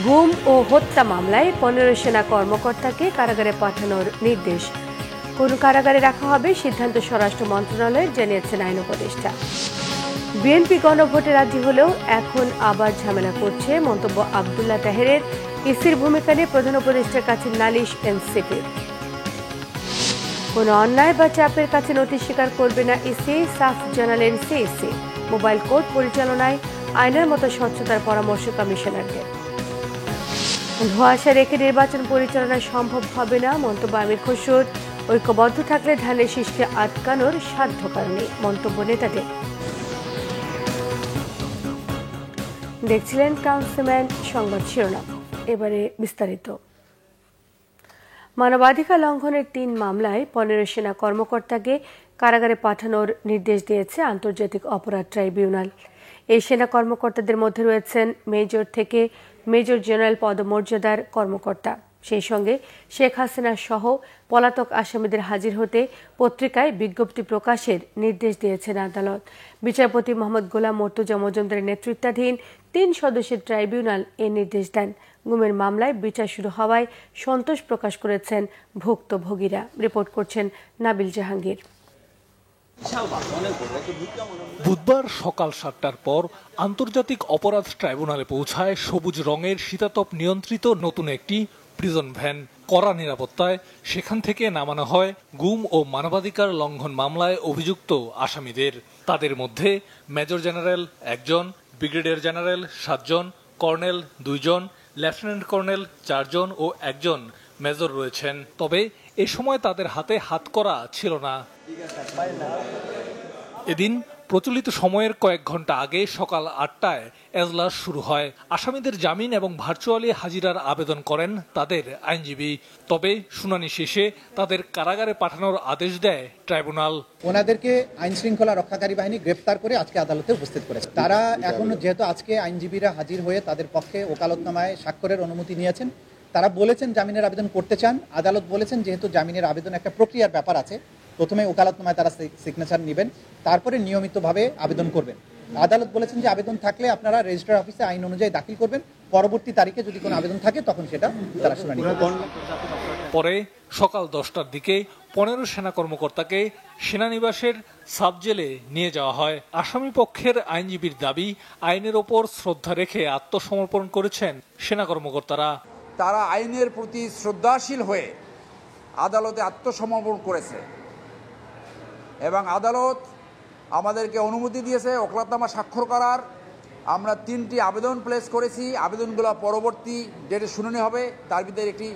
গুম ও হত্যা মামলায় 15 সেনা কর্মকর্তাকে কারাগারে পাঠানোর নির্দেশ। কোন কারাগারে রাখা হবে সিদ্ধান্ত স্বরাষ্ট্র মন্ত্রণালয়ের, জানিয়েছেন আইন উপদেষ্টা। বিএনপি গণভোটে রাজি হলেও এখন আবার ঝামেলা করছে, মন্তব্য আব্দুল্লাহ তাহেরের। ইসির ভূমিকা নিয়ে প্রধান উপদেষ্টার কাছে নালিশ এনসিপি। কোনো অন্যায় বা চাপের কাছে নথি স্বীকার করবে না ইসি, সাফ জানালেন সিইসি। মোবাইল কোর্ট পরিচালনায় আইনের মতো স্বচ্ছতার পরামর্শ কমিশনারদের। ধোঁয়াশা রেখে নির্বাচন পরিচালনা সম্ভব হবে না, মন্তব্য আমির খসরুর। ঐক্যবদ্ধ থাকলে ধানের শীষকে আটকানোর সাধ্যকর নেই, মন্তব্য নেতাদের। দেখছিলেন কাউন্সিলম্যান সংবাদ শিরোনাম, এবারে বিস্তারিত। মানবাধিকার লঙ্ঘনের 3 মামলায় 15 সেনা কর্মকর্তাকে কারাগারে পাঠানোর নির্দেশ দিয়েছে আন্তর্জাতিক অপরাধ ট্রাইব্যুনাল। এই সেনা কর্মকর্তাদের মধ্যে রয়েছেন মেজর থেকে মেজর জেনারেল পদমর্যাদার কর্মকর্তা। সেই সঙ্গে শেখ হাসিনা সহ পলাতক আসামিদের হাজির হতে পত্রিকায় বিজ্ঞপ্তি প্রকাশের নির্দেশ দিয়েছেন আদালত। বিচারপতি মোহাম্মদ গোলাম মর্তুজা মজুমদারের নেতৃত্বাধীন 3 সদস্যের ট্রাইব্যুনাল এ নির্দেশ দেন। গুমের মামলায় বিচার শুরু হওয়ায় সন্তোষ প্রকাশ করেছেন ভুক্তভোগীরা। রিপোর্ট করছেন নাবিল জাহাঙ্গীর। বুধবার সকাল 7টার পর আন্তর্জাতিক অপরাধ ট্রাইব্যুনালে পৌঁছায় সবুজ রঙের শীতাতপ নিয়ন্ত্রিত নতুন একটি প্রিজন ভ্যান। কড়া নিরাপত্তায় সেখান থেকে নামানো হয় গুম ও মানবাধিকার লঙ্ঘন মামলায় অভিযুক্ত আসামিদের। তাদের মধ্যে মেজর জেনারেল 1 জন, ব্রিগেডিয়ার জেনারেল 7 জন, কর্নেল 2 জন, লেফটেন্যান্ট কর্নেল 4 জন ও 1 জন মেজর রয়েছেন। তবে এ সময় তাদের হাতে হাতকড়া ছিল না। এদিন প্রচলিত সময়ের কয়েক ঘন্টা আগে সকাল 8টায় এজলাস শুরু হয়। আসামিদের জামিন এবং ভার্চুয়ালি হাজিরার আবেদন করেন তাদের আইনজীবী। তবে শুনানি শেষে তাদের কারাগারে পাঠানোর আদেশ দেয় ট্রাইব্যুনাল। ওনাদেরকে আইন শৃঙ্খলা রক্ষাকারী বাহিনী গ্রেফতার করে আজকে আদালতে উপস্থিত করেছে। তারা এখন যেহেতু আজকে আইনজীবীরা হাজির হয়ে তাদের পক্ষে ওকালতনামায় স্বাক্ষরের অনুমতি নিয়েছেন, তারা বলেছেন জামিনের আবেদন করতে চান। আদালত বলেছেন যেহেতু জামিনের আবেদন একটা প্রক্রিয়ার ব্যাপার আছে, প্রথমে ওকালতনামায় তারা সিগনেচার নেবেন, তারপরে নিয়মিতভাবে আবেদন করবেন। আদালত বলেছেন যে আবেদন থাকলে আপনারা রেজিস্ট্রার অফিসে আইন অনুযায়ী দাখিল করবেন, পরবর্তী তারিখে যদি কোনো আবেদন থাকে তখন সেটা তারা শুনানি করবেন। পরে সকাল 10টার দিকে 15 সেনা কর্মকর্তাকে সেনানিবাসের সাব জেলে নিয়ে যাওয়া হয়। আসামি পক্ষের আইনজীবীর দাবি, আইনের ওপর শ্রদ্ধা রেখে আত্মসমর্পণ করেছেন সেনা কর্মকর্তারা। তারা আইনের প্রতি শ্রদ্ধাশীল হয়ে আদালতে আত্মসমর্পণ করেছে এবং আদালত আমাদেরকে অনুমতি দিয়েছে ওকালতনামা স্বাক্ষর করার। আমরা 3টি আবেদন প্লেস করেছি। আবেদনগুলো পরবর্তী ডেটে শুনানি হবে। তার ভিতরে একটি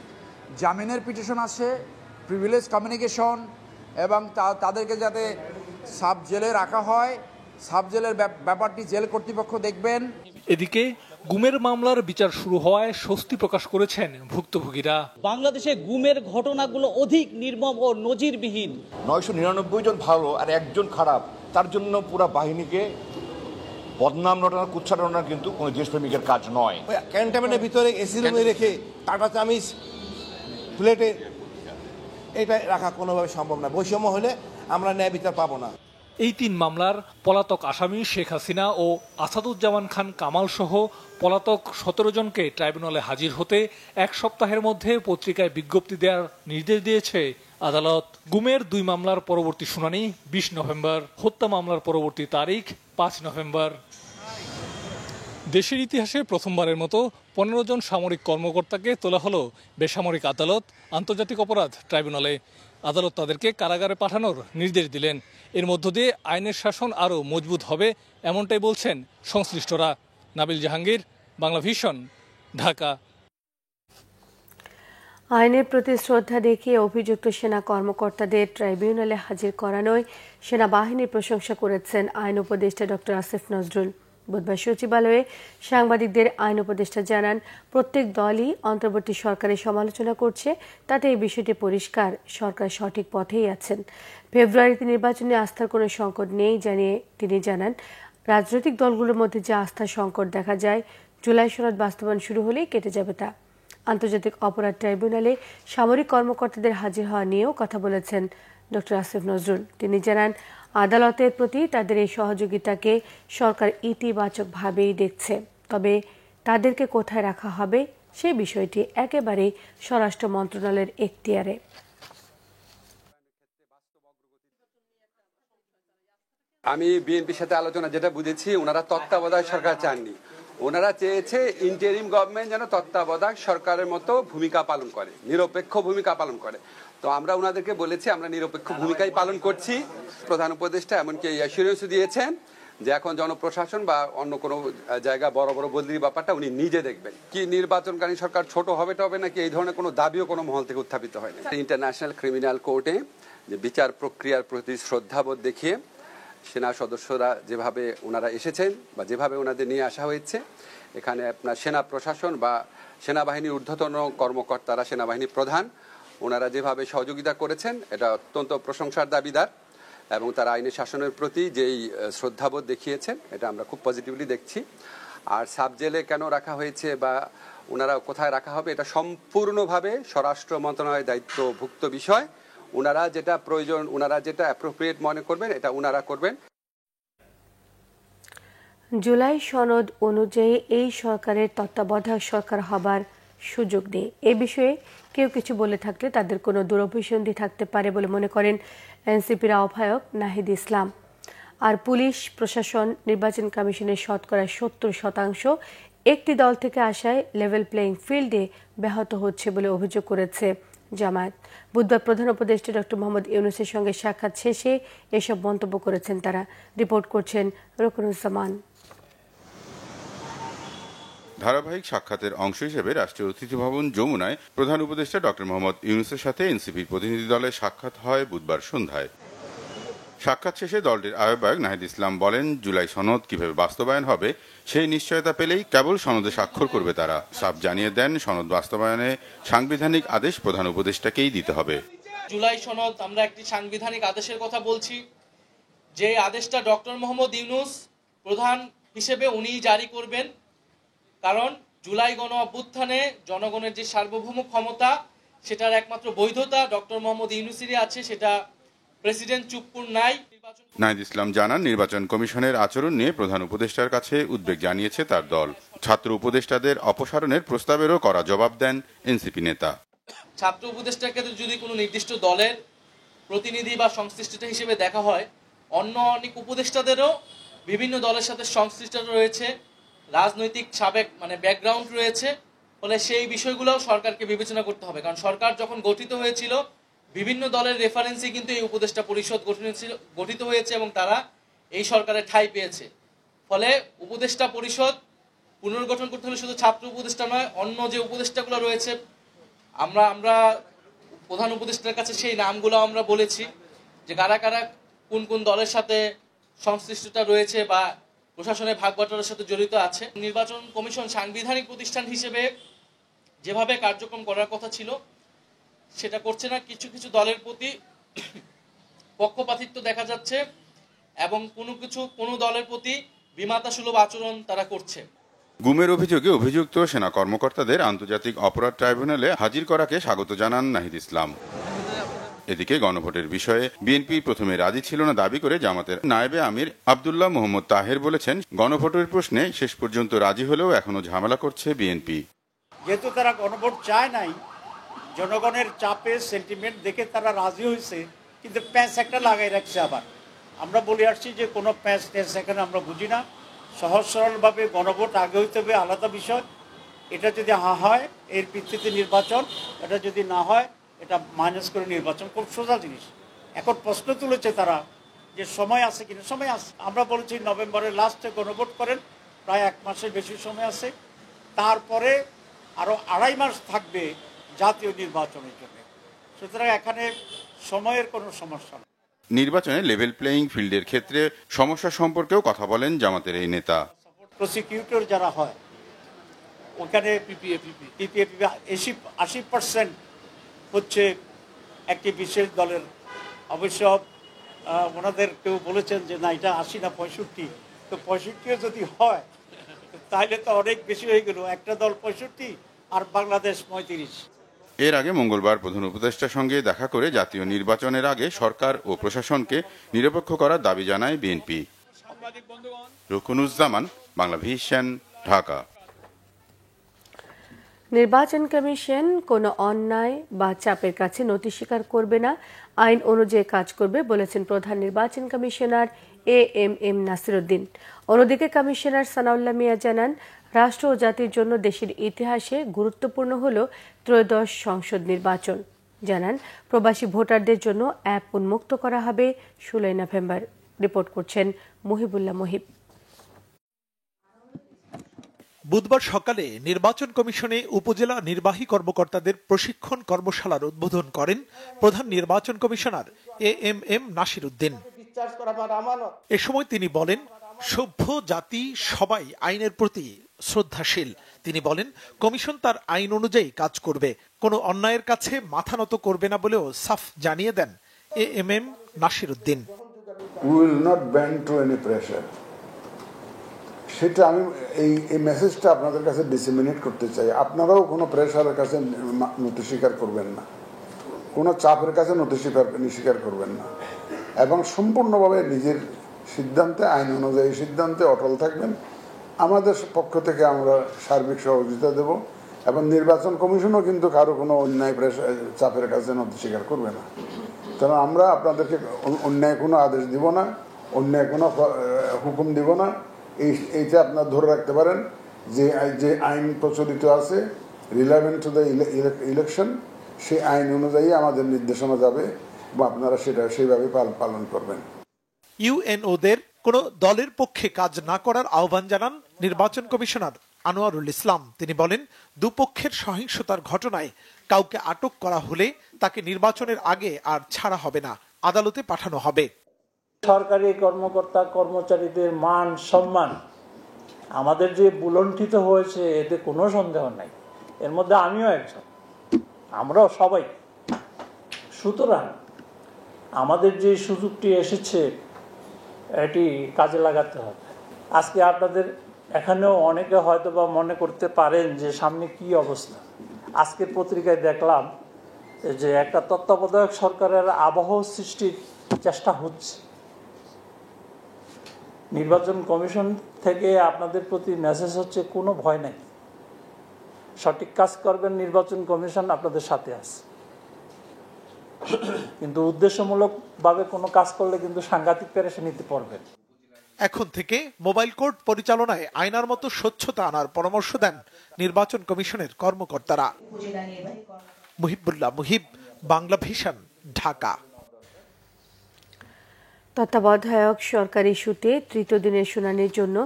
জামিনের পিটিশন আছে, প্রিভিলেজ কমিউনিকেশন, এবং তাদেরকে যাতে সাব জেলে রাখা হয়, সাব জেলের ব্যাপারটি জেল কর্তৃপক্ষ দেখবেন। এদিকে গুমের মামলার বিচার শুরু হওয়ায় স্বস্তি প্রকাশ করেছেন ভুক্তভোগীরা। বাংলাদেশে গুমের ঘটনাগুলো অধিক নির্মম ও নজিরবিহীন। 999 জন ভালো আর 1 জন খারাপ, তার জন্য পুরো বাহিনীকে বদনাম রটানো, কুৎসা রটানো কিন্তু কোনো দেশপ্রেমিকের কাজ নয়। ক্যান্টনমেন্টের ভিতরে এসি রুমে রেখে কাটা চামিচ প্লেটে এটা রাখা কোনোভাবে সম্ভব না। বৈষম্য হলে আমরা ন্যায় বিচার পাবো না। এই 3 মামলার পলাতক আসামি শেখ হাসিনা ও আসাদুজ্জামান খান কামাল সহ পলাতক 17 জনকে ট্রাইব্যুনালে হাজির হতে 1 সপ্তাহের মধ্যে পত্রিকায় বিজ্ঞপ্তি দেওয়ার নির্দেশ দিয়েছে আদালত। গুমের 2 মামলার পরবর্তী শুনানি 20 নভেম্বর, হত্যা মামলার পরবর্তী তারিখ 5 নভেম্বর। দেশের ইতিহাসে প্রথমবারের মতো 15 জন সামরিক কর্মকর্তাকে তোলা হলো বেসামরিক আদালত আন্তর্জাতিক অপরাধ ট্রাইব্যুনালে। আদালত তাদেরকে কারাগারে পাঠানোর নির্দেশ দিলেন। এর মধ্য দিয়ে আইনের শাসন আরও মজবুত হবে, এমনটাই বলছেন সংশ্লিষ্টরা। নাবিল জাহাঙ্গীর, বাংলা ভিশন, ঢাকা। আইনের প্রতি শ্রদ্ধা দেখিয়ে অভিযুক্ত সেনা কর্মকর্তাদের ট্রাইব্যুনালে হাজির করানোয় সেনাবাহিনীর প্রশংসা করেছেন আইন উপদেষ্টা ডক্টর আসিফ নজরুল। বুধবার সচিবালয়ে সাংবাদিকদের আইন উপদেষ্টা জানান, প্রত্যেক দলই অন্তর্বর্তী সরকারের সমালোচনা করছে, তাতে এই বিষয়টি পরিষ্কার, সরকার সঠিক পথেই আছেন। ফেব্রুয়ারিতে নির্বাচনে আস্থার কোনো সংকট নেই জানিয়ে তিনি জানান, রাজনৈতিক দলগুলোর মধ্যে যে আস্থার সংকট দেখা যায়, জুলাই সনদ বাস্তবায়ন শুরু হলেই কেটে যাবে তা। আন্তর্জাতিক অপরাধ ট্রাইব্যুনালে সামরিক কর্মকর্তাদের হাজির হওয়া নিয়েও কথা বলেছেন ডক্টর আসিফ নজরুল। তিনি জানান, আদালতের প্রতি তাদের এই সহযোগিতাকে সরকার ইতিবাচকভাবেই দেখছে, তবে তাদেরকে কোথায় রাখা হবে সেই বিষয়টি একেবারেই স্বরাষ্ট্র মন্ত্রণালয়ের এখতিয়ারে। আমি বিএনপির সাথে আলোচনা যেটা বুঝেছি, ওনারা তত্ত্বাবধায়ক সরকার চাননি, ওনারা চেয়েছে ইন্টারিম গভর্নমেন্ট যেন তত্ত্বাবধায়ক সরকারের মতো ভূমিকা পালন করে, নিরপেক্ষ ভূমিকা পালন করে। তো আমরা ওনাদেরকে বলেছি আমরা নিরপেক্ষ ভূমিকাই পালন করছি। প্রধান উপদেষ্টা এমনকি অ্যাসুরেন্স দিয়েছেন যে এখন জনপ্রশাসন বা অন্য কোনো জায়গা বড় বড় বদলির ব্যাপারটা উনি নিজে দেখবেন। কি নির্বাচনকালীন সরকার ছোট হবে টবে নাকি এই ধরনের কোনো দাবিও কোনো মহল থেকে উত্থাপিত হয়নি। ইন্টারন্যাশনাল ক্রিমিনাল কোর্টে যে বিচার প্রক্রিয়ার প্রতি শ্রদ্ধাবোধ দেখিয়ে সেনা সদস্যরা যেভাবে ওনারা এসেছেন বা যেভাবে ওনাদের নিয়ে আসা হয়েছে, এখানে আপনার সেনা প্রশাসন বা সেনাবাহিনীর ঊর্ধ্বতন কর্মকর্তারা, সেনাবাহিনী প্রধান, ওনারা যেভাবে সহযোগিতা করেছেন এটা অত্যন্ত প্রশংসার দাবিদার এবং তারা আইনের শাসনের প্রতি যেই শ্রদ্ধাবোধ দেখিয়েছেন এটা আমরা খুব পজিটিভলি দেখছি। আর সাব জেলে কেন রাখা হয়েছে বা ওনারা কোথায় রাখা হবে এটা সম্পূর্ণভাবে স্বরাষ্ট্র মন্ত্রণালয়ের দায়িত্বভুক্ত বিষয়। ওনারা যেটা প্রয়োজন, ওনারা যেটা অ্যাপ্রোপ্রিয়েট মনে করবেন এটা ওনারা করবেন। জুলাই সনদ অনুযায়ী এই সরকারের তত্ত্বাবধায়ক সরকার হবার সুযোগ নেই। এ বিষয়ে কেউ কিছু বলে থাকলে তাদের কোনো দুরভিসন্ধি থাকতে পারে বলে মনে করেন এনসিপির আহ্বায়ক নাহিদ ইসলাম। আর পুলিশ প্রশাসন নির্বাচন কমিশনের শতকরা ৭০% একটি দল থেকে আসায় লেভেল প্লেইং ফিল্ডে ব্যাহত হচ্ছে বলে অভিযোগ করেছে জামায়াত। বুধবার প্রধান উপদেষ্টা ডক্টর মোহাম্মদ ইউনূসের সঙ্গে সাক্ষাৎ শেষে এসব মন্তব্য করেছেন তারা। রিপোর্ট করছেন রুকনুজ্জামান। ধারাবাহিক সাক্ষাতের অংশ হিসেবে রাষ্ট্রীয় অতিথি ভবন যমুনায় প্রধান উপদেষ্টা ডক্টর মোহাম্মদ ইউনূসের সাথে এনসিপির প্রতিনিধি দলের সাক্ষাৎ হয় বুধবার সন্ধ্যায়। সাক্ষাৎ শেষে দলটির আহ্বায়ক নাহিদ ইসলাম বলেন, জুলাই সনদ কিভাবে বাস্তবায়ন হবে সেই নিশ্চয়তা পেলেই কেবল সনদে স্বাক্ষর করবে তারা। সাফ জানিয়ে দেন, সনদ বাস্তবায়নে সাংবিধানিক আদেশ প্রধান উপদেষ্টাকেই দিতে হবে। জুলাই সনদ আমরা একটি সাংবিধানিক আদেশের কথা বলছি, যে আদেশটা ডক্টর মোহাম্মদ ইউনূস প্রধান হিসেবে উনিই জারি করবেন। কারণ জুলাই গণ অভ্যুত্থানে জনগণের যে সার্বভৌম ক্ষমতা, সেটার একমাত্র বৈধতা ডক্টর মোহাম্মদ ইউনূসেরই আছে, সেটা প্রেসিডেন্ট চুপ্পুর নাই। নাহিদ ইসলাম জানান, নির্বাচন কমিশনের আচরণ নিয়ে প্রধান উপদেষ্টার কাছে উদ্বেগ জানিয়েছে তার দল। ছাত্র উপদেষ্টাদের অপসারণের প্রস্তাবেরও কড়া জবাব দেন এনসিপি নেতা। ছাত্র উপদেষ্টাকে যদি কোনো নির্দিষ্ট দলের প্রতিনিধি বা সংশ্লিষ্টতা হিসেবে দেখা হয়, অন্য অনেক উপদেষ্টাদেরও বিভিন্ন দলের সাথে সংশ্লিষ্টতা রয়েছে, রাজনৈতিক সাবেক ব্যাকগ্রাউন্ড রয়েছে। ফলে সেই বিষয়গুলোও সরকারকে বিবেচনা করতে হবে। কারণ সরকার যখন গঠিত হয়েছিল বিভিন্ন দলের রেফারেন্সে কিন্তু এই উপদেষ্টা পরিষদ গঠিত হয়েছে এবং তারা এই সরকারের ঠাঁই পেয়েছে। ফলে উপদেষ্টা পরিষদ পুনর্গঠন করতে হলে শুধু ছাত্র উপদেষ্টা নয়, অন্য যে উপদেষ্টাগুলো রয়েছে, আমরা প্রধান উপদেষ্টার কাছে সেই নামগুলো আমরা বলেছি যে কারা কারা কোন কোন দলের সাথে সংশ্লিষ্টতা রয়েছে বা প্রশাসনের ভাগবাটোয়ারার সাথে জড়িত আছে। নির্বাচন কমিশন সাংবিধানিক প্রতিষ্ঠান হিসেবে যেভাবে কার্যক্রম করার কথা ছিল সেটা করছে না। কিছু কিছু দলের প্রতি পক্ষপাতিত্ব দেখা যাচ্ছে এবং কোনো দলের প্রতি বিমাতাসুলভ আচরণ তারা করছে। গুমের অভিযোগে অভিযুক্ত সেনা কর্মকর্তাদের আন্তর্জাতিক অপরাধ ট্রাইব্যুনালে হাজির করাকে স্বাগত জানান নাহিদ ইসলাম। এদিকে গণভোটের বিষয়ে বিএনপি প্রথমে রাজি ছিল না দাবি করে জামাতের নায়েবে আমির আব্দুল্লাহ মোহাম্মদ তাহের বলেছেন, গণভোটের প্রশ্নে শেষ পর্যন্ত রাজি হলেও এখনো ঝামেলা করছে বিএনপি। যেহেতু তারা গণভোট চায় নাই, জনগণের চাপে সেন্টিমেন্ট দেখে তারা রাজি হয়েছে, কিন্তু প্যাঁচ একটা লাগাই রাখছে। আবার আমরা বলে আসছি যে কোনো প্যাঁচ টেন্স এখানে আমরা বুঝি না। সহজ সরলভাবে গণভোট আগে হইতে হবে, আলাদা বিষয়। এটা যদি হয় এর ভিত্তিতে নির্বাচন, এটা যদি না হয় এটা মাইনাস করে নির্বাচন, খুব সোজা জিনিস। এখন প্রশ্ন তুলেছে তারা যে সময় আছে কিনা। সময় আছে, আমরা বলেছি নভেম্বরের লাস্টে গণভোট করেন, প্রায় 1 মাসের বেশি সময় আছে। তারপরে আরও 2.5 মাস থাকবে জাতীয় নির্বাচনের জন্য। সুতরাং এখানে সময়ের কোনো সমস্যা নেই। নির্বাচনে লেভেল প্লেইং ফিল্ডের ক্ষেত্রে সমস্যা সম্পর্কেও কথা বলেন জামাতের এই নেতা। প্রসিকিউটর যারা হয় ওখানে পিপিএ 80% হচ্ছে একটি বিশেষ দলের। অবশ্য ওনাদের কেউ বলেছেন যে না, এটা 80 না 65। তো 65 যদি হয় তাহলে তো অনেক বেশি হয়ে গেল। একটা দল 65 আর বাংলাদেশ 35। এর আগে মঙ্গলবার প্রধান উপদেষ্টার সঙ্গে দেখা করে জাতীয় নির্বাচনের আগে সরকার ও প্রশাসনকে নিরপেক্ষ করার দাবি জানায় বিএনপি। রুকনুজ্জামান, বাংলা ভিশন, ঢাকা। নির্বাচন কমিশন কোনো অন্যায় বা চাপের কাছে নথি স্বীকার করবে না, আইন অনুযায়ী কাজ করবে বলেছেন প্রধান নির্বাচন কমিশনার AMM নাসিরউদ্দিন। অন্যদিকে কমিশনার সানাউল্লাহ মিয়া জানান, রাষ্ট্র ও জাতির জন্য দেশের ইতিহাসে গুরুত্বপূর্ণ হল ত্রয়োদশ সংসদ নির্বাচন। জানান, প্রবাসী ভোটারদের জন্য অ্যাপ উন্মুক্ত করা হবে 16 নভেম্বর। রিপোর্ট করছেন মুহিবুল্লাহ মুহিব। বুধবার সকালে নির্বাচন কমিশনে উপজেলা নির্বাহী কর্মকর্তাদের প্রশিক্ষণ কর্মশালার উদ্বোধন করেন প্রধান নির্বাচন কমিশনার AMM নাসিরউদ্দিন। এ সময় তিনি বলেন, সভ্য জাতি সবাই আইনের প্রতি শ্রদ্ধাশীল। তিনি বলেন, কমিশন তার আইন অনুযায়ী কাজ করবে, কোনো অন্যায়ের কাছে মাথা নত করবে না বলেও সাফ জানিয়ে দেন AMM নাসিরউদ্দিন। সেটা আমি এই মেসেজটা আপনাদের কাছে ডিসেমিনেট করতে চাই। আপনারাও কোনো প্রেশারের কাছে নথি স্বীকার করবেন না, কোনো চাপের কাছে নথি স্বীকার করবেন না, এবং সম্পূর্ণভাবে নিজের সিদ্ধান্তে, আইন অনুযায়ী সিদ্ধান্তে অটল থাকবেন। আমাদের পক্ষ থেকে আমরা সার্বিক সহযোগিতা দেব, এবং নির্বাচন কমিশনও কিন্তু কারো কোনো অন্যায় চাপের কাছে নথি স্বীকার করবে না। কারণ আমরা আপনাদেরকে অন্যায় কোনো আদেশ দিব না, অন্যায় কোনো হুকুম দিব না। এইটা আপনার ধরে রাখতে পারেন যে আইন প্রচলিত আছে রিলেভেন্ট টু দ্য ইলেকশন, সেই আইন অনুযায়ী আমাদের নির্দেশনা যাবে বা আপনারা সেটা সেইভাবে পালন করবেন। ইউএনওদের কোনো দলের পক্ষে কাজ না করার আহ্বান জানান নির্বাচন কমিশনার আনোয়ারুল ইসলাম। তিনি বলেন, দুপক্ষের সহিংসতার ঘটনায় কাউকে আটক করা হলে তাকে নির্বাচনের আগে আর ছাড়া হবে না, আদালতে পাঠানো হবে। সরকারি কর্মকর্তা কর্মচারীদের মান সম্মান আমাদের যে বুলণ্ঠিত হয়েছে, এতে কোনো সন্দেহ নাই। এর মধ্যে আমিও একজন, আমরাও সবাই। সুতরাং আমাদের যে সুযোগটি এসেছে এটি কাজে লাগাতে হবে। আজকে আপনাদের এখানেও অনেকে হয়তো বা মনে করতে পারেন যে সামনে কি অবস্থা। আজকের পত্রিকায় দেখলাম যে একটা তত্ত্বাবধায়ক সরকারের আবহ সৃষ্টির চেষ্টা হচ্ছে। নির্বাচন কমিশন থেকে আপনাদের প্রতি মেসেজ হচ্ছে, কোনো ভয় নাই, সঠিক কাজ করবেন, নির্বাচন কমিশন আপনাদের সাথে আছে। কিন্তু উদ্দেশ্যমূলকভাবে কোনো কাজ করলে কিন্তু সাংঘাতিক পেরেশানিতে পড়বেন। এখন থেকে মোবাইল কোর্ট পরিচালনায় আয়নার মতো স্বচ্ছতা আনার পরামর্শ দেন নির্বাচন কমিশনের কর্মকর্তারা। মুহিবুল্লাহ মুহিব, বাংলা ভিশন, ঢাকা। তত্ত্বাবধায়ক সরকার ইস্যুতে তৃতীয় দিনের শুনানির জন্য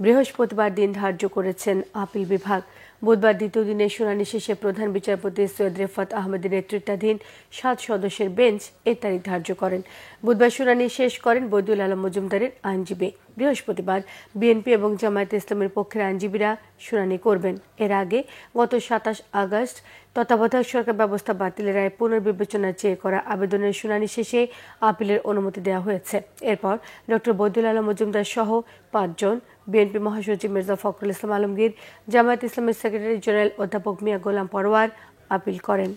বৃহস্পতিবার দিন ধার্য করেছেন আপিল বিভাগ। বুধবার দ্বিতীয় দিনের শুনানি শেষে প্রধান বিচারপতি সৈয়দ রেফাত আহমেদের নেতৃত্বাধীন 7 সদস্যের বেঞ্চ এর তারিখ ধার্য করেন। বুধবার শুনানি শেষ করেন বদিউল আলম মজুমদারের আইনজীবী। বৃহস্পতিবার বিএনপি এবং জামায়াতে ইসলামের পক্ষের আইনজীবীরা শুনানি করবেন। এর আগে গত 27 আগস্ট তত্ত্বাবধায়ক সরকার ব্যবস্থা বাতিলের রায় পুনর্বিবেচনা চেয়ে করা আবেদনের শুনানি শেষে আপিলের অনুমতি দেওয়া হয়েছে। এরপর ডক্টর বদিউল আলম মজুমদার সহ 5 জন, বিএনপি মহাসচিব মির্জা ফখরুল ইসলাম আলমগীর, জামায়াত ইসলামের সেক্রেটারি জেনারেল অধ্যাপক মিয়া গোলাম পরোয়ার আপিল করেন।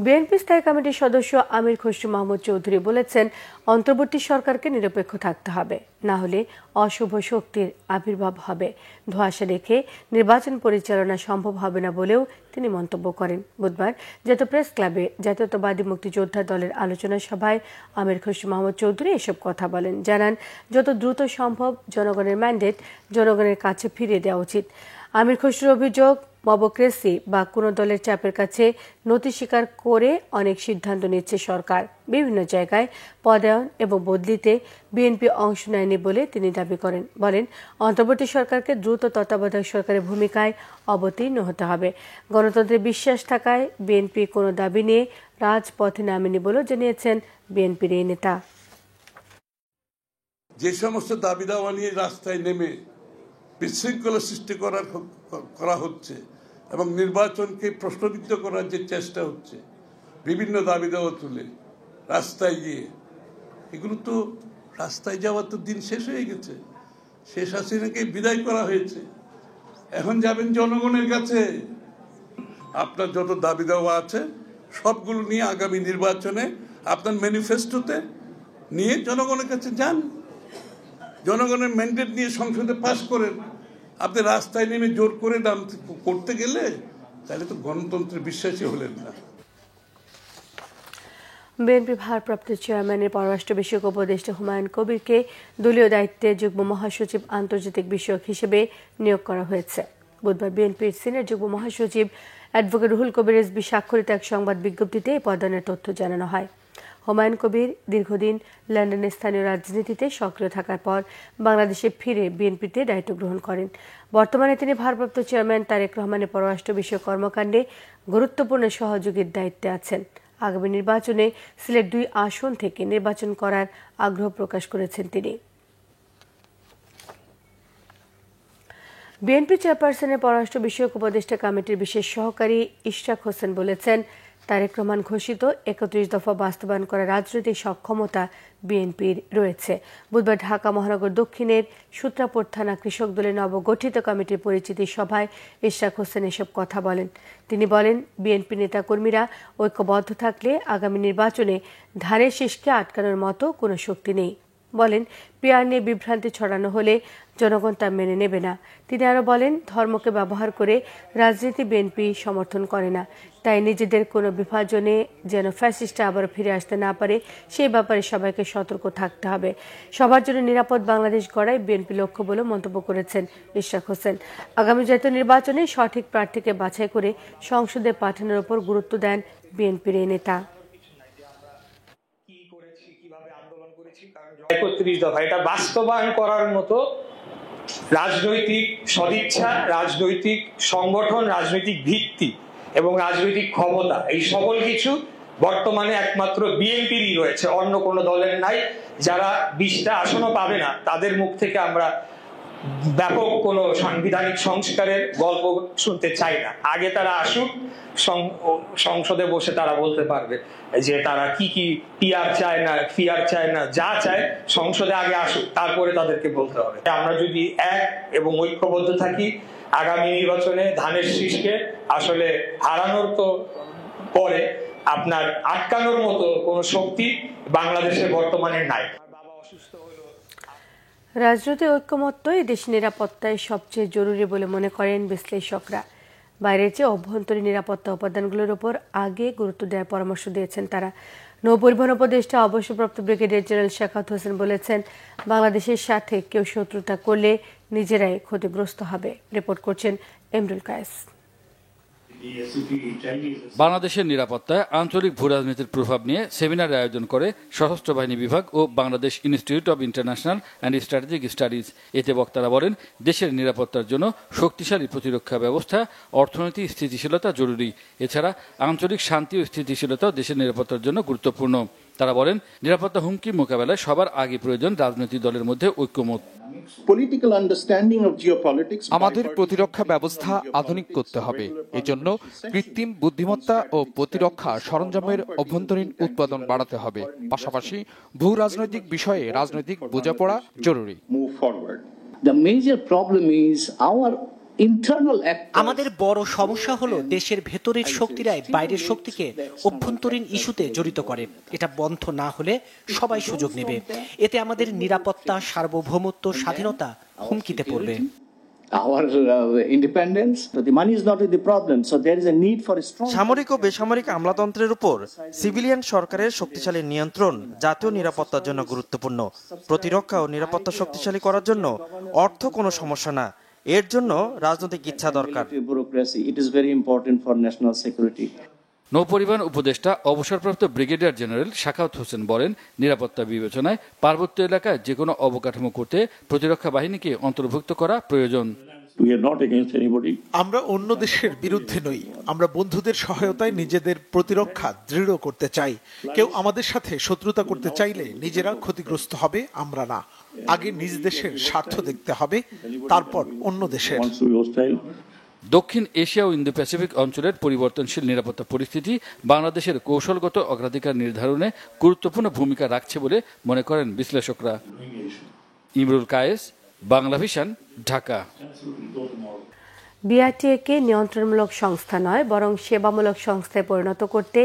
বিএনপি স্থায়ী কমিটির সদস্য আমির খসরু মাহমুদ চৌধুরী বলেছেন, অন্তর্বর্তী সরকারকে নিরপেক্ষ থাকতে হবে, না হলে অশুভ শক্তির আবির্ভাব হবে। ধোঁয়াশা রেখে নির্বাচন পরিচালনা সম্ভব হবে না বলেও তিনি মন্তব্য করেন। বুধবার জাতীয় প্রেস ক্লাবে জাতীয়তাবাদী মুক্তিযোদ্ধা দলের আলোচনা সভায় আমির খসরু মাহমুদ চৌধুরী এসব কথা বলেন। জানান, যত দ্রুত সম্ভব জনগণের ম্যান্ডেট জনগণের কাছে ফিরিয়ে দেওয়া উচিত। আমির খসরুর অভিযোগ, মবক্রেসি বা কোনো দলের চাপের কাছে নথি স্বীকার করে অনেক সিদ্ধান্ত নিচ্ছে সরকার। বিভিন্ন জায়গায় পদায়ন এবং বদলিতে বিএনপি অংশ নেয়নি বলে তিনি দাবি করেন। বলেন, অন্তর্বর্তী সরকারকে দ্রুত তত্ত্বাবধায়ক সরকারের ভূমিকায় অবতীর্ণ হতে হবে। গণতন্ত্রে বিশ্বাস থাকায় বিএনপি কোনো দাবি নিয়ে রাজপথে নামেনি বলেও জানিয়েছেন বিএনপির এই নেতা। যে সমস্ত দাবি দাওয়া নিয়ে রাস্তায় নেমে বিশৃঙ্খলা সৃষ্টি করা হচ্ছে এবং নির্বাচনকে প্রশ্নবিদ্ধ করার যে চেষ্টা হচ্ছে, বিভিন্ন দাবি দেওয়া তুলে রাস্তায় গিয়ে, এগুলো তো রাস্তায় যাওয়ার তো দিন শেষ হয়ে গেছে। শেষ হাসিনাকে বিদায় করা হয়েছে, এখন যাবেন জনগণের কাছে। আপনার যত দাবি দেওয়া আছে সবগুলো নিয়ে আগামী নির্বাচনে আপনার ম্যানিফেস্টোতে নিয়ে জনগণের কাছে যান। জনগণের ম্যান্ডেট নিয়ে সংসদে পাস করেন, আপনি রাস্তায় নেমে জোর করে দাম করতে গেলে তাহলে তো গণতন্ত্রের বিশ্বাসী হলেন না। বিএনপি ভারপ্রাপ্ত চেয়ারম্যানের পররাষ্ট্র বিষয়ক উপদেষ্টা হুমায়ুন কবিরকে দলীয় দায়িত্বে যুগ্ম মহাসচিব আন্তর্জাতিক বিষয়ক হিসেবে নিয়োগ করা হয়েছে। বুধবার বিএনপির সিনিয়র যুগ্ম মহাসচিব অ্যাডভোকেট রুহুল কবির রিজভী স্বাক্ষরিত এক সংবাদ বিজ্ঞপ্তিতে এই পদায়নের তথ্য জানানো হয়। হুমায়ুন কবির দীর্ঘদিন লন্ডনে স্থানীয় রাজনীতিতে সক্রিয় থাকার পর বাংলাদেশে ফিরে বিএনপিতে দায়িত্ব গ্রহণ করেন। বর্তমানে তিনি ভারপ্রাপ্ত চেয়ারম্যান তারেক রহমানের পররাষ্ট্র বিষয়ক কর্মকাণ্ডে গুরুত্বপূর্ণ সহযোগীর দায়িত্বে আছেন। আগামী নির্বাচনে সিলেট 2 আসন থেকে নির্বাচন করার আগ্রহ প্রকাশ করেছেন তিনি। বিএনপি চেয়ারপারসনের পররাষ্ট্র বিষয়ক উপদেষ্টা কমিটির বিশেষ সহকারী ইশরাক হোসেন বলেছেন, তারেক রহমান ঘোষিত 31 দফা বাস্তবায়ন করার রাজনৈতিক সক্ষমতা বিএনপির রয়েছে। বুধবার ঢাকা মহানগর দক্ষিণের সূত্রাপুর থানা কৃষক দলের নবগঠিত কমিটির পরিচিতি সভায় ইশরাক হোসেন এসব কথা বলেন। তিনি বলেন, বিএনপি নেতাকর্মীরা ঐক্যবদ্ধ থাকলে আগামী নির্বাচনে ধানের শীষকে আটকানোর মতো কোনো শক্তি নেই। বলেন, পিআর নিয়ে বিভ্রান্তি ছড়ানো হলে জনগণ তা মেনে নেবে না। তিনি আরও বলেন, ধর্মকে ব্যবহার করে রাজনীতি বিএনপি সমর্থন করে না, তাই নিজেদের কোনো বিভাজনে যেন ফ্যাসিস্টরা আবার ফিরে আসতে না পারে সেই ব্যাপারে সবাইকে সতর্ক থাকতে হবে। সবার জন্য নিরাপদ বাংলাদেশ গড়াই বিএনপি লক্ষ্য বলে মন্তব্য করেছেন ইশরাক হোসেন। আগামী জাতীয় নির্বাচনে সঠিক প্রার্থীকে বাছাই করে সংসদে পাঠানোর উপর গুরুত্ব দেন বিএনপির এই নেতা। 31 দফা এটা বাস্তবায়ন করার মতো রাজনৈতিক সদিচ্ছা, রাজনৈতিক সংগঠন, রাজনৈতিক ভিত্তি এবং রাজনৈতিক ক্ষমতা, এই সকল কিছু বর্তমানে একমাত্র বিএনপিরই রয়েছে, অন্য কোনো দলের নাই। যারা 20টা আসনও পাবে না তাদের মুখ থেকে আমরা ব্যাপক কোনো সাংবিধানিক সংস্কারের গল্প শুনতে চাই না। আগে তারা আসুক, সংসদে বসে তারা বলতে পারবে যে তারা কি কি পিআর চায় না, ফিআর চায় না, যা চায় সংসদে আগে আসুক, তারপরে তাদেরকে বলতে হবে। আমরা যদি এক এবং ঐক্যবদ্ধ থাকি, আগামী নির্বাচনে ধানের শীষকে আসলে হারানোর তো পরে আপনার আটকানোর মতো কোনো শক্তি বাংলাদেশে বর্তমানে নাই। রাজনৈতিক ঐক্যমত্যই দেশের নিরাপত্তায় সবচেয়ে জরুরি বলে মনে করেন বিশ্লেষকরা। বাইরের চেয়ে অভ্যন্তরীণ নিরাপত্তা উপাদানগুলোর উপর আগে গুরুত্ব দেওয়ার পরামর্শ দিয়েছেন তারা। নৌপরিবহন উপদেষ্টা অবসরপ্রাপ্ত ব্রিগেডিয়ার জেনারেল শাখাওয়াত হোসেন বলেছেন, বাংলাদেশের সাথে কেউ শত্রুতা করলে নিজেরাই ক্ষতিগ্রস্ত হবে। রিপোর্ট করছেন এমরুল কায়েস। বাংলাদেশের নিরাপত্তায় আঞ্চলিক ভূরাজনীতির প্রভাব নিয়ে সেমিনার আয়োজন করে সশস্ত্র বাহিনী বিভাগ ও Bangladesh institute of international and strategic studies. এতে বক্তারা বলেন, দেশের নিরাপত্তার জন্য শক্তিশালী প্রতিরক্ষা ব্যবস্থা, অর্থনৈতিক স্থিতিশীলতা জরুরি। এছাড়া আঞ্চলিক শান্তি ও স্থিতিশীলতাও দেশের নিরাপত্তার জন্য গুরুত্বপূর্ণ। তারা বলেন, নিরাপত্তা হুমকি মোকাবেলায় সবার আগে প্রয়োজন রাজনৈতিক দলের মধ্যে ঐক্যমত। আমাদের প্রতিরক্ষা ব্যবস্থা আধুনিক করতে হবে। এজন্য কৃত্রিম বুদ্ধিমত্তা ও প্রতিরক্ষা সরঞ্জামের অভ্যন্তরীণ উৎপাদন বাড়াতে হবে। পাশাপাশি ভূ রাজনৈতিক বিষয়ে রাজনৈতিক বোঝাপড়া জরুরি। আমাদের বড় সমস্যা হলো দেশের ভেতরের শক্তিরাই বাইরের শক্তিকে অভ্যন্তরীণ ইস্যুতে জড়িত করে। এটা বন্ধ না হলে সবাই সুযোগ নেবে। এতে আমাদের নিরাপত্তা, সার্বভৌমত্ব, স্বাধীনতা হুমকিতে পড়বে। সামরিক ও বেসামরিক আমলাতন্ত্রের উপর সিভিলিয়ান সরকারের শক্তিশালী নিয়ন্ত্রণ জাতীয় নিরাপত্তার জন্য গুরুত্বপূর্ণ। প্রতিরক্ষা ও নিরাপত্তা শক্তিশালী করার জন্য অর্থ কোনো সমস্যা না, এর জন্য রাজনৈতিক ইচ্ছা দরকার। নৌপরিবহন উপদেষ্টা অবসরপ্রাপ্ত ব্রিগেডিয়ার জেনারেল শাখাওয়াত হোসেন বলেন, নিরাপত্তা বিবেচনায় পার্বত্য এলাকায় যে কোনো অবকাঠামো করতে প্রতিরক্ষা বাহিনীকে অন্তর্ভুক্ত করা প্রয়োজন। আমরা অন্য দেশের বিরুদ্ধে নই, আমরা বন্ধুদের সহায়তায় নিজেদের প্রতিরক্ষা দৃঢ় করতে চাই। কেউ আমাদের সাথে শত্রুতা করতে চাইলে নিজেরা ক্ষতিগ্রস্ত হবে, আমরা না। আগে নিজ দেশের স্বার্থ দেখতে হবে, তারপর অন্য দেশের। দক্ষিণ এশিয়া ও ইন্দো প্যাসিফিক অঞ্চলের পরিবর্তনশীল নিরাপত্তা পরিস্থিতি বাংলাদেশের কৌশলগত অগ্রাধিকার নির্ধারণে গুরুত্বপূর্ণ ভূমিকা রাখছে বলে মনে করেন বিশ্লেষকরা। ইমরুল কায়েস, বাংলা ভিশন, ঢাকা। বিআরটিএকে নিয়ন্ত্রণমূলক সংস্থা নয়, বরং সেবামূলক সংস্থায় পরিণত করতে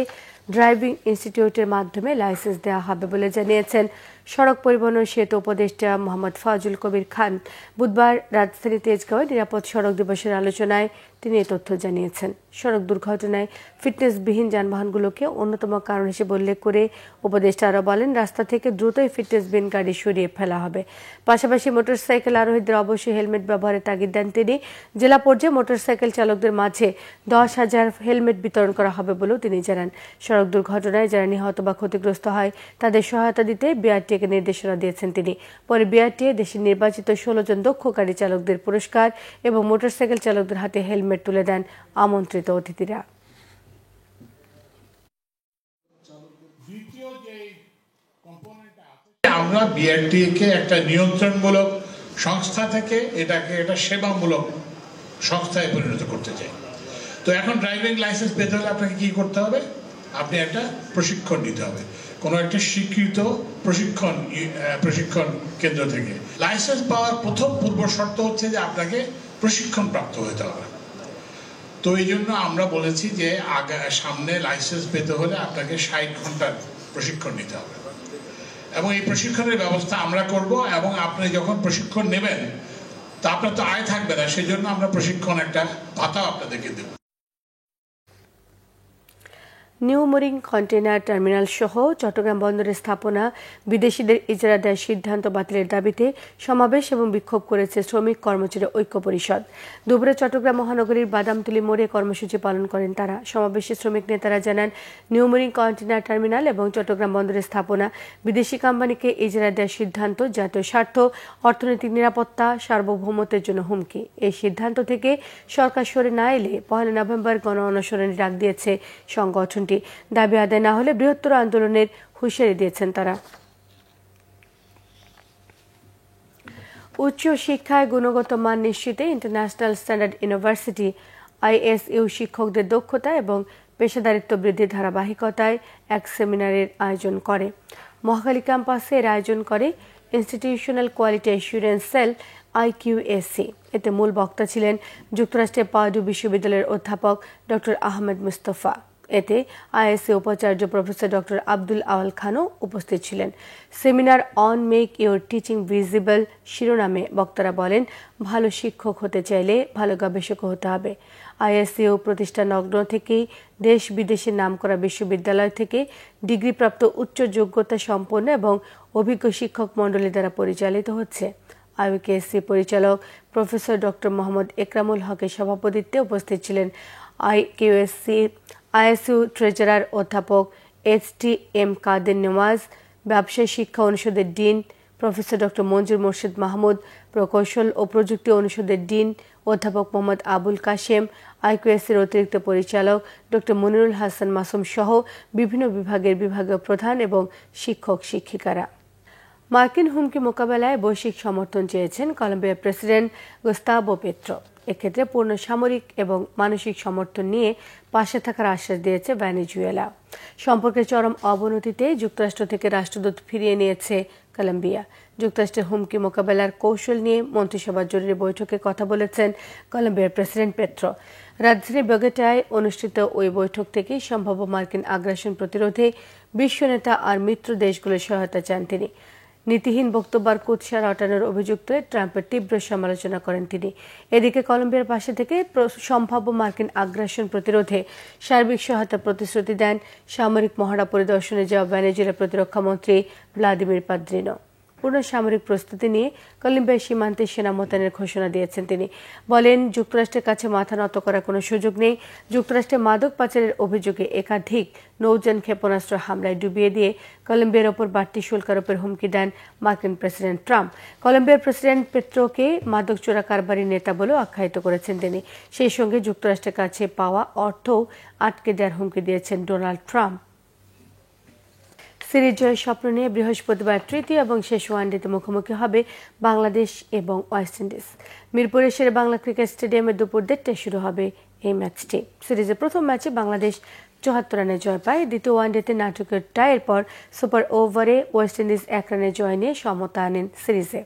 ড্রাইভিং ইনস্টিটিউটের মাধ্যমে লাইসেন্স দেওয়া হবে বলে জানিয়েছেন সড়ক পরিবহন ও সেতু উপদেষ্টা মোহাম্মদ ফাজুল কবির খান বুধবার রাজধানী তেজগাঁওয়ে নিরাপদ সড়ক দিবসের আলোচনায় তিনি এই তথ্য জানিয়েছেন। সড়ক দুর্ঘটনায় ফিটনেসবিহীন যানবাহনগুলোকে অন্যতম কারণ হিসেবে উল্লেখ করে উপদেষ্টা আরও বলেন, রাস্তা থেকে দ্রুতই ফিটনেসবিহীন গাড়ি সরিয়ে ফেলা হবে। পাশাপাশি মোটরসাইকেল আরোহীদের অবশ্যই হেলমেট ব্যবহারের তাগিদ দেন তিনি। জেলা পর্যায়ে মোটরসাইকেল চালকদের মাঝে 10,000 হেলমেট বিতরণ করা হবে বলেও তিনি জানান। সড়ক দুর্ঘটনায় যারা নিহত বা ক্ষতিগ্রস্ত হয় তাদের সহায়তা দিতে বিআরটিএকে নির্দেশনা দিয়েছেন তিনি। পরে বিআরটিএ দেশের নির্বাচিত 16 জন দক্ষ গাড়ি চালকদের পুরস্কার এবং মোটরসাইকেল চালকদের হাতে হেলমেট তুলে দেন আমন্ত্রিত অতিথিরা। আমরা বিআরটিএকে একটা নিয়ন্ত্রণমূলক সংস্থা থেকে এটাকে একটা সেবামূলক সংস্থায় পরিণত করতে চাই। তো এখন ড্রাইভিং লাইসেন্স পেতে হলে আপনাকে কি করতে হবে? আপনি একটা প্রশিক্ষণ নিতে হবে কোনো একটা স্বীকৃত প্রশিক্ষণ কেন্দ্র থেকে। লাইসেন্স পাওয়ার প্রথম পূর্ব শর্ত হচ্ছে যে আপনাকে প্রশিক্ষণ প্রাপ্ত হতে হবে। তো এই জন্য আমরা বলেছি যে সামনে লাইসেন্স পেতে হলে আপনাকে 60 ঘন্টার প্রশিক্ষণ নিতে হবে এবং এই প্রশিক্ষণের ব্যবস্থা আমরা করব। এবং আপনি যখন প্রশিক্ষণ নেবেন তা আপনার তো আয় থাকবে না, সেই জন্য আমরা প্রশিক্ষণ একটা ভাতা আপনাদেরকে দেব। নিউ মরিং কন্টেইনার টার্মিনাল সহ চট্টগ্রাম বন্দরে স্থাপনা বিদেশিদের ইজারা দেওয়ার সিদ্ধান্ত বাতিলের দাবিতে সমাবেশ এবং বিক্ষোভ করেছে শ্রমিক কর্মচারী ঐক্য পরিষদ। দুপুরে চট্টগ্রাম মহানগরীর বাদামতলী মোড়ে কর্মসূচি পালন করেন তারা। সমাবেশে শ্রমিক নেতারা জানান, নিউ মরিং কন্টেইনার টার্মিনাল এবং চট্টগ্রাম বন্দরে স্থাপনা বিদেশি কোম্পানিকে ইজারা দেওয়ার সিদ্ধান্ত জাতীয় স্বার্থ, অর্থনৈতিক নিরাপত্তা, সার্বভৌমত্বের জন্য হুমকি। এই সিদ্ধান্ত থেকে সরকার সরে না এলে 1 নভেম্বর গণ অনশনের ডাক দিয়েছে সংগঠন। দাবি আদায় না হলে বৃহত্তর আন্দোলনের হুঁশিয়ারি দিয়েছেন তারা। উচ্চ শিক্ষায় গুণগত মান নিশ্চিতে ইন্টারন্যাশনাল স্ট্যান্ডার্ড ইউনিভার্সিটি ISU শিক্ষকদের দক্ষতা এবং পেশাদারিত্ব বৃদ্ধির ধারাবাহিকতায় এক সেমিনারের আয়োজন করে। মহাখালী ক্যাম্পাসে এর আয়োজন করে institutional quality assurance sell IQAC। এতে মূল বক্তা ছিলেন যুক্তরাষ্ট্রের পার্ডু বিশ্ববিদ্যালয়ের অধ্যাপক ডক্টর আহমেদ মুস্তফা। এতে ISU উপাচার্য প্রফেসর ডক্টর আব্দুল আওয়াল খানও উপস্থিত ছিলেন। Seminar on make your teaching visible শিরোনামে বক্তারা বলেন, ভালো শিক্ষক হতে চাইলে ভালো গবেষকও হতে হবে। ISU প্রতিষ্ঠান লগ্ন থেকেই দেশ বিদেশের নামকরা বিশ্ববিদ্যালয় থেকে ডিগ্রিপ্রাপ্ত উচ্চ যোগ্যতা সম্পন্ন এবং অভিজ্ঞ শিক্ষক মণ্ডলী দ্বারা পরিচালিত হচ্ছে। IQAC পরিচালক প্রফেসর ডক্টর মোহাম্মদ একরামুল হকের সভাপতিত্বে উপস্থিত ছিলেন ISU ট্রেজারার অধ্যাপক HTM কাদের নওয়াজ, ব্যবসায় শিক্ষা অনুষদের ডিন প্রফেসর ডক্টর মঞ্জুর মোর্শেদ মাহমুদ, প্রকৌশল ও প্রযুক্তি অনুষদের ডিন অধ্যাপক মোহাম্মদ আবুল কাশেম, IQACর অতিরিক্ত পরিচালক ডক্টর মনিরুল হাসান মাসুম সহ বিভিন্ন বিভাগের বিভাগীয় প্রধান এবং শিক্ষক শিক্ষিকারা। মার্কিন হুমকি মোকাবেলায় বৈশ্বিক সমর্থন চেয়েছেন কলম্বিয়ার প্রেসিডেন্ট গুস্তাভো পেট্রো। এক্ষেত্রে পূর্ণ সামরিক এবং মানসিক সমর্থন নিয়ে পাশে থাকার আশ্বাস দিয়েছে ভেনেজুয়েলা। সম্পর্কের চরম অবনতিতে যুক্তরাষ্ট্র থেকে রাষ্ট্রদূত ফিরিয়ে নিয়েছে কলম্বিয়া। যুক্তরাষ্ট্রের হুমকি মোকাবেলার কৌশল নিয়ে মন্ত্রিসভার জরুরি বৈঠকে কথা বলেছেন কলম্বিয়ার প্রেসিডেন্ট পেট্রো। রাজধানী বগোটায় অনুষ্ঠিত ওই বৈঠক থেকে সম্ভাব্য মার্কিন আগ্রাসন প্রতিরোধে বিশ্ব নেতা আর মিত্র দেশগুলোর সহায়তা চান তিনি। নীতিহীন বক্তব্য আর কুৎসা রটানোর অভিযোগ তুলে ট্রাম্পের তীব্র সমালোচনা করেন তিনি। এদিকে কলম্বিয়ার পাশে থেকে সম্ভাব্য মার্কিন আগ্রাসন প্রতিরোধে সার্বিক সহায়তা প্রতিশ্রুতি দেন সামরিক মহড়া পরিদর্শনে যাওয়া ভেনেজুয়েলার প্রতিরক্ষা মন্ত্রী ভ্লাদিমির পাদ্রিনো। পূর্ণ সামরিক প্রস্তুতি নিয়ে কলম্বিয়ার সীমান্তে সেনা মোতায়েনের ঘোষণা দিয়েছেন তিনি। বলেন, যুক্তরাষ্ট্রের কাছে মাথা নত করার কোনো সুযোগ নেই। যুক্তরাষ্ট্রে মাদক পাচারের অভিযোগে একাধিক নৌযান ক্ষেপণাস্ত্র হামলায় ডুবিয়ে দিয়ে কলম্বিয়ার ওপর বাড়তি শুল্ক আরোপের হুমকি দেন মার্কিন প্রেসিডেন্ট ট্রাম্প। কলম্বিয়ার প্রেসিডেন্ট পেট্রোকে মাদক চোরা কারবারির নেতা বলেও আখ্যায়িত করেছেন তিনি। সেই সঙ্গে যুক্তরাষ্ট্রের কাছে পাওয়া অর্থও আটকে দেওয়ার হুমকি দিয়েছেন ডোনাল্ড ট্রাম্প। সিরিজ জয়ের স্বপ্ন নিয়ে বৃহস্পতিবার তৃতীয় এবং শেষ ওয়ানডেতে মুখোমুখি হবে বাংলাদেশ এবং ওয়েস্ট ইন্ডিজ। মিরপুরের শেরে বাংলা ক্রিকেট স্টেডিয়ামে দুপুর 1টায় শুরু হবে এই ম্যাচটি। সিরিজের প্রথম ম্যাচে বাংলাদেশ 74 রানে জয় পায়। দ্বিতীয় ওয়ানডেতে নাটকের টাইয়ের পর সুপার ওভারে ওয়েস্ট ইন্ডিজ 1 রানে জয় নিয়ে সমতা আনেন সিরিজে।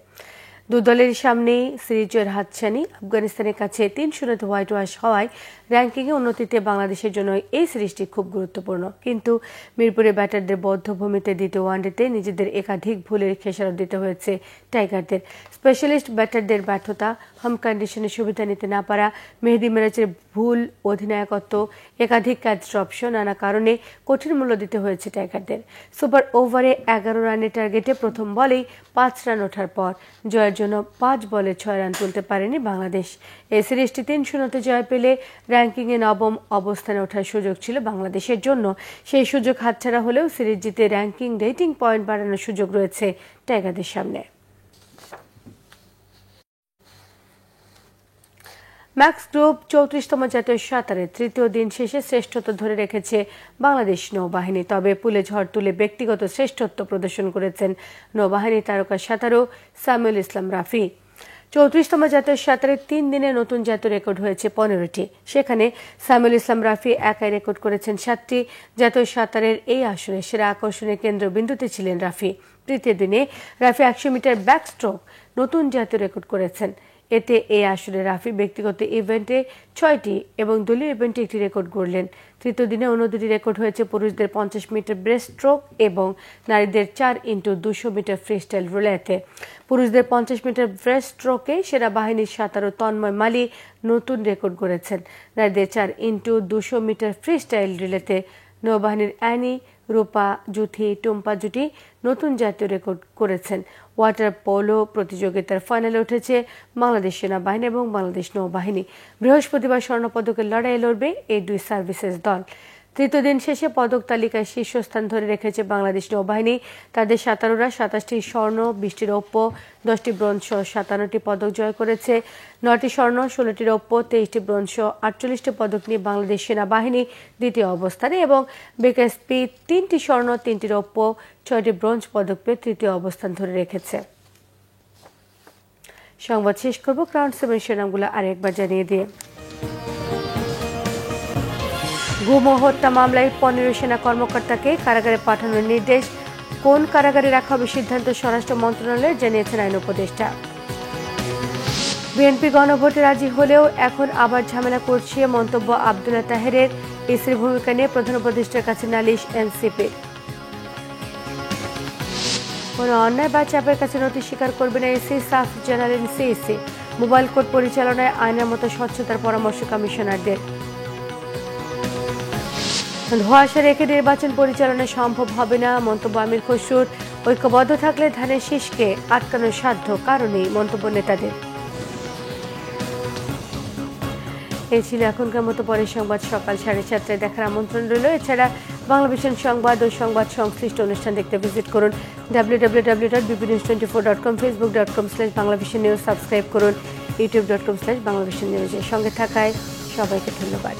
দুই দলের সামনেই সিরিজ জয়ের হাতছানি। আফগানিস্তানের কাছে ৩-০ হোয়াইট ওয়াশ হওয়ায় র্যাঙ্কিংয়ে উন্নতিতে বাংলাদেশের জন্য এই সিরিজটি খুব গুরুত্বপূর্ণ। কিন্তু মিরপুরে ব্যাটারদের বদ্ধভূমিতে দ্বিতীয় ওয়ানডেতে নিজেদের একাধিক ভুলের খেসারত দিতে হয়েছে টাইগারদের। স্পেশালিস্ট ব্যাটারদের ব্যর্থতা, হোম কন্ডিশনের সুবিধা নিতে না পারা, মেহেদী মিরাজের ভুল অধিনায়কত্ব, একাধিক ক্যাচ ড্রপসহ নানা কারণে কঠিন মূল্য দিতে হয়েছে টাইগারদের। সুপার ওভারে ১১ রানের টার্গেটে প্রথম বলেই ৫ রান ওঠার পর জয়ের জন্য ৫ বলে ৬ রান তুলতে পারেনি বাংলাদেশ। এই সিরিজটি ৩-০ জয় পেলে র্যাঙ্কিংয়ে নবম অবস্থানে ওঠার সুযোগ ছিল বাংলাদেশের জন্য। সেই সুযোগ হাতছাড়া হলেও সিরিজ জিতে র্যাঙ্কিং রেটিং পয়েন্ট বাড়ানোর সুযোগ রয়েছে টাইগারদের সামনে। ম্যাক্স গ্রুপ ৩৪তম জাতীয় সাঁতারে তৃতীয় দিন শেষে শ্রেষ্ঠত্ব ধরে রেখেছে বাংলাদেশ নৌবাহিনী। তবে পুলে ঝড় তুলে ব্যক্তিগত শ্রেষ্ঠত্ব প্রদর্শন করেছেন নৌবাহিনী তারকা সাঁতারু সামিউল ইসলাম রাফি। ৩৪তম জাতীয় সাঁতারে ৩ দিনে নতুন জাতীয় রেকর্ড হয়েছে 15টি। সেখানে সামিউল ইসলাম রাফি একাই রেকর্ড করেছেন 7টি। জাতীয় সাঁতারের এই আসরে সেরা আকর্ষণের কেন্দ্রবিন্দুতে ছিলেন রাফি। তৃতীয় দিনে রাফি 100 মিটার ব্যাক স্ট্রোক নতুন জাতীয় রেকর্ড করেছেন। এতে এই আসরে রাফি ব্যক্তিগত ইভেন্টে 6টি এবং দলীয় ইভেন্টে একটি রেকর্ড গড়লেন। তৃতীয় দিনে অন্য দুটি রেকর্ড হয়েছে পুরুষদের 50 মিটার ব্রেস্ট স্ট্রোক এবং নারীদের 4x200 মিটার ফ্রিস্টাইল রিলেতে। পুরুষদের 50 মিটার ব্রেস্ট স্ট্রোকে সেরা বাহিনীর সাঁতারু তন্ময় মালি নতুন রেকর্ড গড়েছেন। নারীদের 4x200 মিটার ফ্রিস্টাইল রিলেতে নৌবাহিনীর অ্যানি, রূপা, জুথি, টুম্পা জুটি নতুন জাতীয় রেকর্ড করেছেন। ওয়াটার পোলো প্রতিযোগিতার ফাইনালে উঠেছে বাংলাদেশ সেনাবাহিনী এবং বাংলাদেশ নৌবাহিনী। বৃহস্পতিবার স্বর্ণপদকের লড়াইয়ে লড়বে এই দুই সার্ভিসেস দল। তৃতীয় দিন শেষে পদক তালিকায় শীর্ষস্থান ধরে রেখেছে বাংলাদেশ নৌবাহিনী। তাদের সাঁতারুরা 27টি স্বর্ণ, 20টি রৌপ্য, 10টি ব্রোঞ্জ সহ 57টি পদক জয় করেছে। 9টি স্বর্ণ, 16টি রৌপ্য, 23টি ব্রোঞ্জ সহ 48টি পদক নিয়ে বাংলাদেশ সেনাবাহিনী দ্বিতীয় অবস্থানে এবং বিকেএসপি 3টি স্বর্ণ, 3টি রৌপ্য, 6টি ব্রোঞ্জ পদক পেয়ে তৃতীয় অবস্থান ধরে রেখেছে। সংবাদ শেষ করব ক্রাউন সেভেন শিরোনামগুলো আরেকবার জানিয়ে দিয়ে। গুম ও হত্যা মামলায় 15 সেনা কর্মকর্তাকে কারাগারে পাঠানোর নির্দেশ। কোন কারাগারে রাখা হবে সিদ্ধান্ত স্বরাষ্ট্র মন্ত্রণালয়ের, জানিয়েছেন আইন উপদেষ্টা। বিএনপি গণভোটে রাজি হলেও এখন আবার ঝামেলা করছে মন্তব্য আব্দুল্লাহ তাহেরের। ইসির ভূমিকা নিয়ে প্রধান উপদেষ্টার কাছে নালিশ এনসিপি। কোনো অন্যায় বা চাপের কাছে নথি স্বীকার করবে না ইসি, সাফ জানালেন সিইসি। মোবাইল কোর্ট পরিচালনায় আইনের মতো স্বচ্ছতার পরামর্শ কমিশনারদের। ধোঁয়াশা রেখে নির্বাচন পরিচালনা সম্ভব হবে না, মন্তব্য আমির খসরুর। ঐক্যবদ্ধ থাকলে ধানের শীষকে আটকানোর সাধ্য কারণেই, মন্তব্য নেতাদের। এই ছিল এখনকার মতো। পরের সংবাদ সকাল 7:30টায় দেখার আমন্ত্রণ রইল। এছাড়া বাংলাভিশন সংবাদ ও সংবাদ সংশ্লিষ্ট অনুষ্ঠান দেখতে ভিজিট করুন www.bbnews24.com, facebook.com/banglavisionnews, সাবস্ক্রাইব করুন youtube.com/banglavisionnews। সঙ্গে থাকায় সবাইকে ধন্যবাদ।